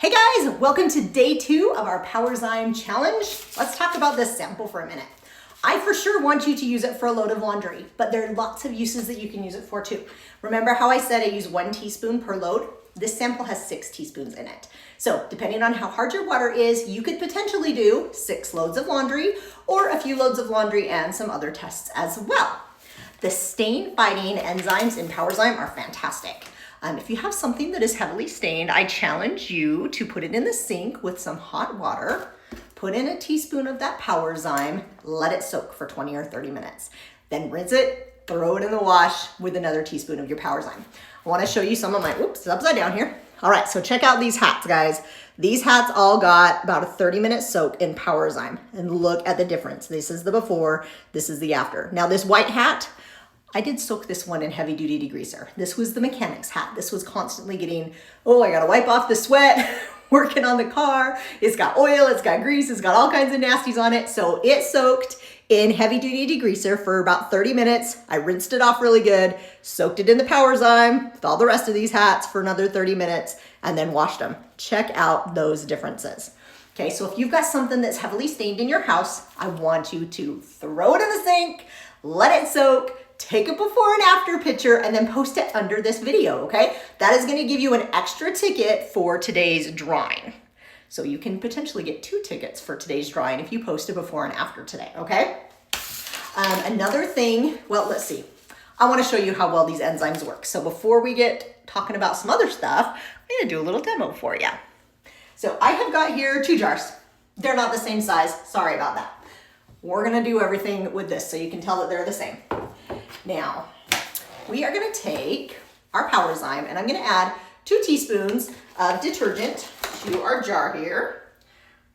Hey guys, welcome to day 2 of our PowerZyme challenge. Let's talk about this sample for a minute. I for sure want you to use it for a load of laundry, but there are lots of uses that you can use it for too. Remember how I said I use 1 teaspoon per load? This sample has 6 teaspoons in it. So depending on how hard your water is, you could potentially do 6 loads of laundry or a few loads of laundry and some other tests as well. The stain fighting enzymes in PowerZyme are fantastic. If you have something that is heavily stained, I challenge you to put it in the sink with some hot water, put in a teaspoon of that PowerZyme, let it soak for 20 or 30 minutes. Then rinse it, throw it in the wash with another teaspoon of your PowerZyme. I wanna show you some of my, oops, it's upside down here. All right, so check out these hats, guys. These hats all got about a 30-minute soak in PowerZyme, and look at the difference. This is the before, this is the after. Now this white hat, I did soak this one in heavy duty degreaser. This was the mechanic's hat. This was constantly getting, oh, I gotta wipe off the sweat, working on the car. It's got oil, it's got grease, it's got all kinds of nasties on it. So it soaked in heavy duty degreaser for about 30 minutes. I rinsed it off really good, soaked it in the PowerZyme with all the rest of these hats for another 30 minutes, and then washed them. Check out those differences. Okay, so if you've got something that's heavily stained in your house, I want you to throw it in the sink, let it soak, take a before and after picture, and then post it under this video, okay? That is gonna give you an extra ticket for today's drawing. So you can potentially get 2 tickets for today's drawing if you post a before and after today, okay? Another thing, well, let's see. I wanna show you how well these enzymes work. So before we get talking about some other stuff, I'm gonna do a little demo for you. So I have got here 2 jars. They're not the same size, sorry about that. We're gonna do everything with this so you can tell that they're the same. Now, we are gonna take our PowerZyme and I'm gonna add 2 teaspoons of detergent to our jar here.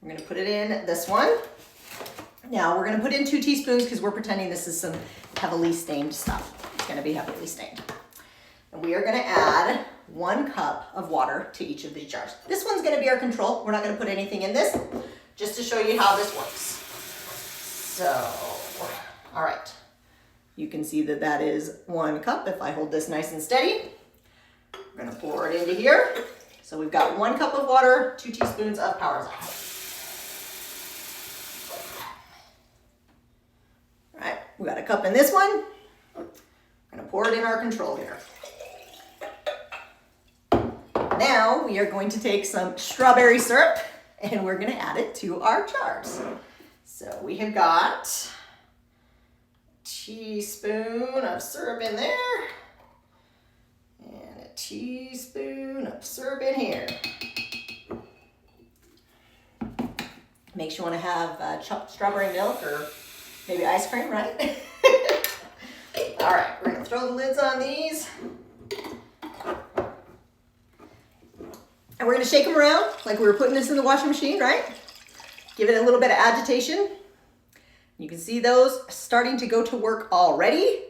We're gonna put it in this one. Now, we're gonna put in 2 teaspoons because we're pretending this is some heavily stained stuff. It's gonna be heavily stained. And we are gonna add 1 cup of water to each of these jars. This one's gonna be our control. We're not gonna put anything in this, just to show you how this works. So, all right. You can see that that is 1 cup. If I hold this nice and steady, we're gonna pour it into here. So we've got 1 cup of water, 2 teaspoons of PowerZyme. All right, we got a cup in this one. We're gonna pour it in our control here. Now we are going to take some strawberry syrup and we're gonna add it to our jars. So we have got teaspoon of syrup in there and a teaspoon of syrup in here. Makes you want to have chopped strawberry milk or maybe ice cream, right? All right, we're gonna throw the lids on these and we're gonna shake them around like we were putting this in the washing machine, right? Give it a little bit of agitation. You can see those starting to go to work already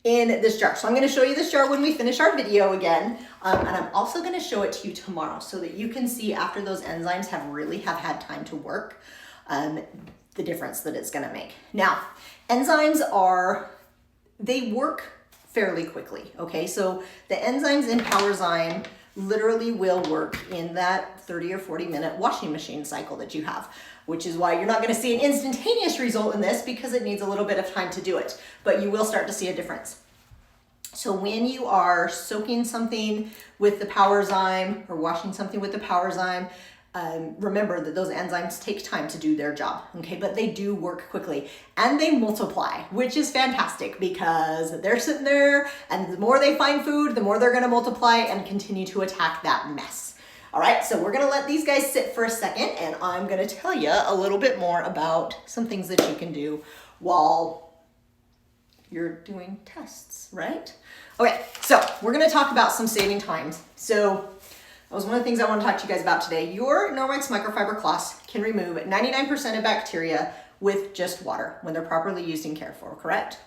in this jar. So I'm gonna show you this jar when we finish our video again. And I'm also gonna show it to you tomorrow so that you can see after those enzymes have had time to work, the difference that it's gonna make. Now, enzymes they work fairly quickly, okay? So the enzymes in PowerZyme literally will work in that 30 or 40 minute washing machine cycle that you have, which is why you're not gonna see an instantaneous result in this because it needs a little bit of time to do it, but you will start to see a difference. So when you are soaking something with the PowerZyme or washing something with the PowerZyme, remember that those enzymes take time to do their job, okay? But they do work quickly and they multiply, which is fantastic because they're sitting there and the more they find food, the more they're gonna multiply and continue to attack that mess. All right, so we're gonna let these guys sit for a second and I'm gonna tell you a little bit more about some things that you can do while you're doing tests, right? Okay, so we're gonna talk about some saving times. So that was one of the things I want to talk to you guys about today. Your Norwex microfiber cloths can remove 99% of bacteria with just water when they're properly used and cared for, correct?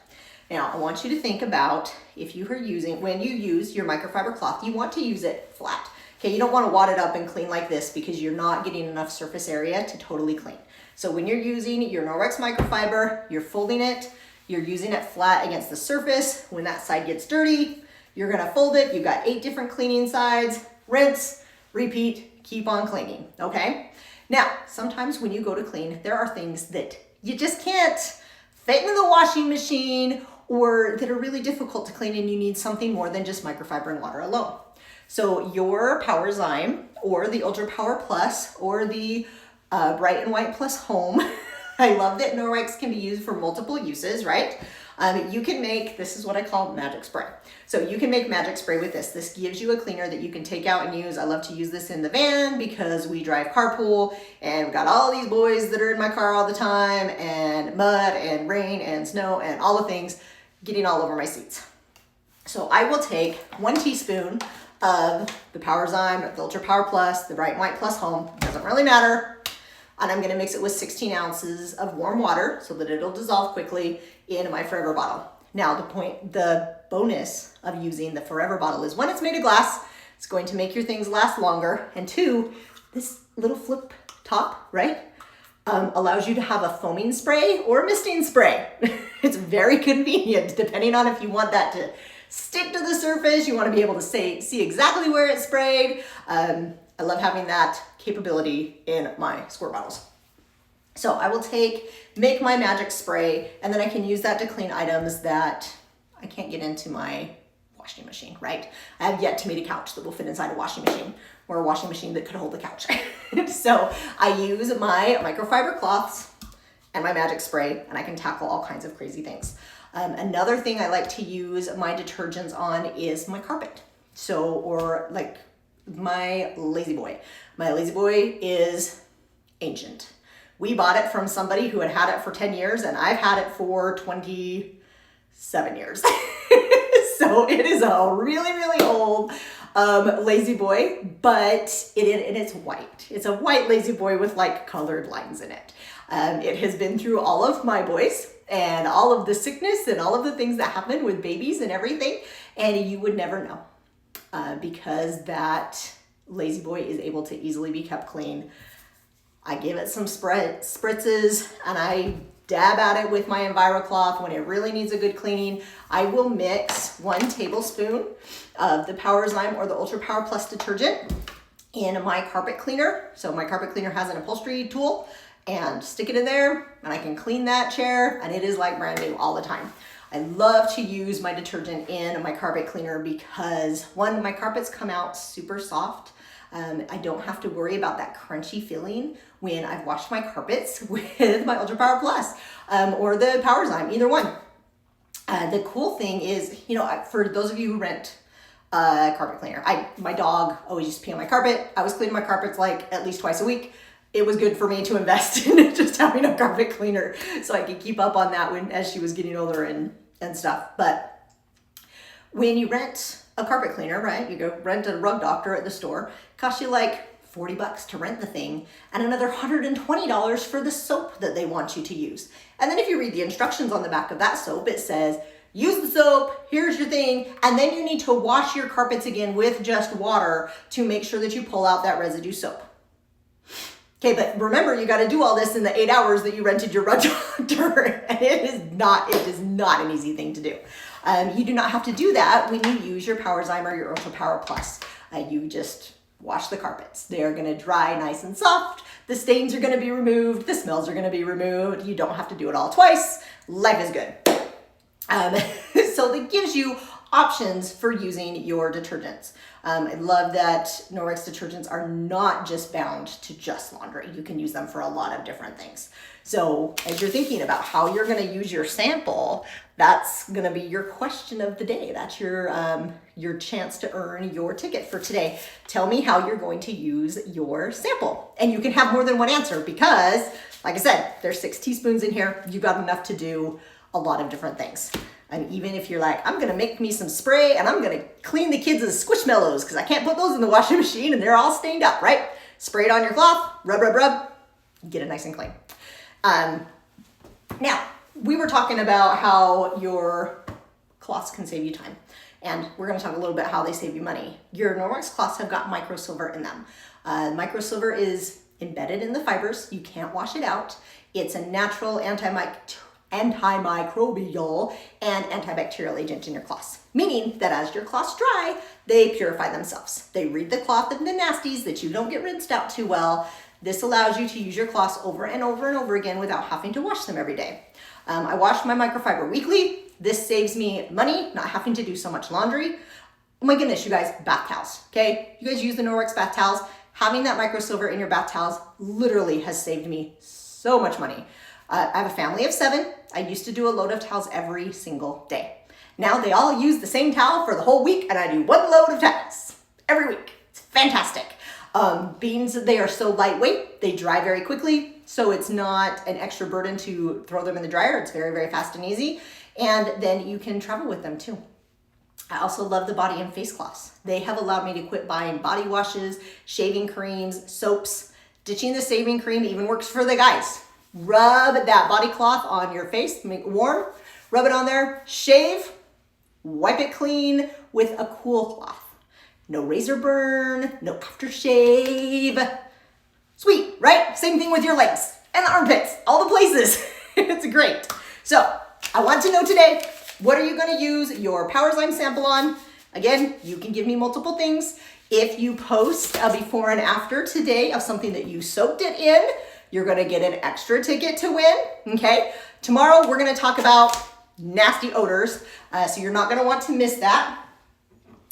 Now, I want you to think about when you use your microfiber cloth, you want to use it flat. Okay, you don't want to wad it up and clean like this because you're not getting enough surface area to totally clean. So when you're using your Norwex microfiber, you're folding it, you're using it flat against the surface. When that side gets dirty, you're gonna fold it. You've got 8 different cleaning sides. Rinse, repeat, keep on cleaning, okay? Now, sometimes when you go to clean, there are things that you just can't fit in the washing machine or that are really difficult to clean and you need something more than just microfiber and water alone. So your PowerZyme or the Ultra Power Plus or the Bright and White Plus Home, I love that Norwex can be used for multiple uses, right? You can make, this is what I call magic spray. So you can make magic spray with this. This gives you a cleaner that you can take out and use. I love to use this in the van because we drive carpool and we've got all these boys that are in my car all the time and mud and rain and snow and all the things getting all over my seats. So I will take 1 teaspoon of the PowerZyme, the Ultra Power Plus, the Bright and White Plus Home, doesn't really matter. And I'm gonna mix it with 16 ounces of warm water so that it'll dissolve quickly in my Forever bottle. Now the bonus of using the Forever bottle is one, it's made of glass, it's going to make your things last longer, and 2, this little flip top, right, allows you to have a foaming spray or a misting spray. It's very convenient depending on if you want that to stick to the surface, you want to be able to see exactly where it's sprayed. I love having that capability in my squirt bottles. So I will make my magic spray, and then I can use that to clean items that I can't get into my washing machine, right? I have yet to meet a couch that will fit inside a washing machine or a washing machine that could hold the couch. So I use my microfiber cloths and my magic spray, and I can tackle all kinds of crazy things. Another thing I like to use my detergents on is my carpet. So, or like my Lazy Boy. My Lazy Boy is ancient. We bought it from somebody who had it for 10 years and I've had it for 27 years. So it is a really, really old Lazy Boy, but it's white. It's a white Lazy Boy with like colored lines in it. It has been through all of my boys and all of the sickness and all of the things that happen with babies and everything. And you would never know because that Lazy Boy is able to easily be kept clean. I give it some spritzes and I dab at it with my EnviroCloth when it really needs a good cleaning. I will mix 1 tablespoon of the PowerZyme or the Ultra Power Plus detergent in my carpet cleaner. So my carpet cleaner has an upholstery tool, and stick it in there and I can clean that chair and it is like brand new all the time. I love to use my detergent in my carpet cleaner because 1, my carpets come out super soft. I don't have to worry about that crunchy feeling when I've washed my carpets with my Ultra Power Plus or the PowerZyme, either one. The cool thing is, for those of you who rent a carpet cleaner, my dog always used to pee on my carpet. I was cleaning my carpets like at least twice a week. It was good for me to invest in just having a carpet cleaner so I could keep up on that as she was getting older and stuff. But when you rent a carpet cleaner, right? You go rent a rug doctor at the store, it costs you like $40 to rent the thing and another $120 for the soap that they want you to use. And then if you read the instructions on the back of that soap, it says, use the soap, here's your thing, and then you need to wash your carpets again with just water to make sure that you pull out that residue soap. Okay, but remember, you got to do all this in the 8 hours that you rented your rug doctor, and it is not an easy thing to do. You do not have to do that when you use your PowerZyme or your Ultra Power Plus. You just wash the carpets. They are going to dry nice and soft. The stains are going to be removed. The smells are going to be removed. You don't have to do it all twice. Life is good. So that gives you options for using your detergents. I love that Norwex detergents are not just bound to just laundry. You can use them for a lot of different things. So as you're thinking about how you're going to use your sample, that's going to be your question of the day. That's your chance to earn your ticket for today. Tell me how you're going to use your sample. And you can have more than one answer because, like I said, there's 6 teaspoons in here. You've got enough to do a lot of different things. And even if you're like, I'm going to make me some spray and I'm going to clean the kids' Squishmallows because I can't put those in the washing machine and they're all stained up, right? Spray it on your cloth, rub, rub, rub, get it nice and clean. Now, we were talking about how your cloths can save you time. And we're going to talk a little bit how they save you money. Your Norwex cloths have got microsilver in them. Microsilver is embedded in the fibers. You can't wash it out. It's a natural antimicrobial and antibacterial agent in your cloths. Meaning that as your cloths dry, they purify themselves. They rid the cloth of the nasties that you don't get rinsed out too well. This allows you to use your cloths over and over and over again without having to wash them every day. I wash my microfiber weekly. This saves me money, not having to do so much laundry. Oh my goodness, you guys, bath towels, okay? You guys use the Norwex bath towels. Having that microsilver in your bath towels literally has saved me so much money. I have a family of 7. I used to do a load of towels every single day. Now they all use the same towel for the whole week, and I do 1 load of towels every week. It's fantastic. Beans, they are so lightweight, they dry very quickly, so it's not an extra burden to throw them in the dryer. It's very, very fast and easy, and then you can travel with them too. I also love the body and face cloths. They have allowed me to quit buying body washes, shaving creams, soaps. Ditching the shaving cream even works for the guys. Rub that body cloth on your face, make it warm, rub it on there, shave, wipe it clean with a cool cloth. No razor burn, no aftershave. Sweet, right? Same thing with your legs and the armpits, all the places. It's great. So I want to know today, what are you going to use your PowerZyme sample on? Again, you can give me multiple things. If you post a before and after today of something that you soaked it in, you're going to get an extra ticket to win, okay? Tomorrow, we're going to talk about nasty odors, so you're not going to want to miss that.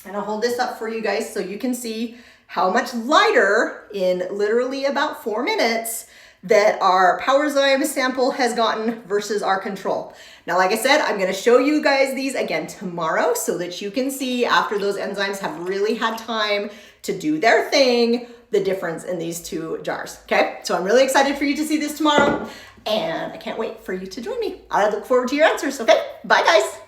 And I'll hold this up for you guys so you can see how much lighter in literally about 4 minutes that our PowerZyme sample has gotten versus our control. Now, like I said, I'm gonna show you guys these again tomorrow so that you can see after those enzymes have really had time to do their thing, the difference in these 2 jars, okay? So I'm really excited for you to see this tomorrow, and I can't wait for you to join me. I look forward to your answers, okay? Bye, guys.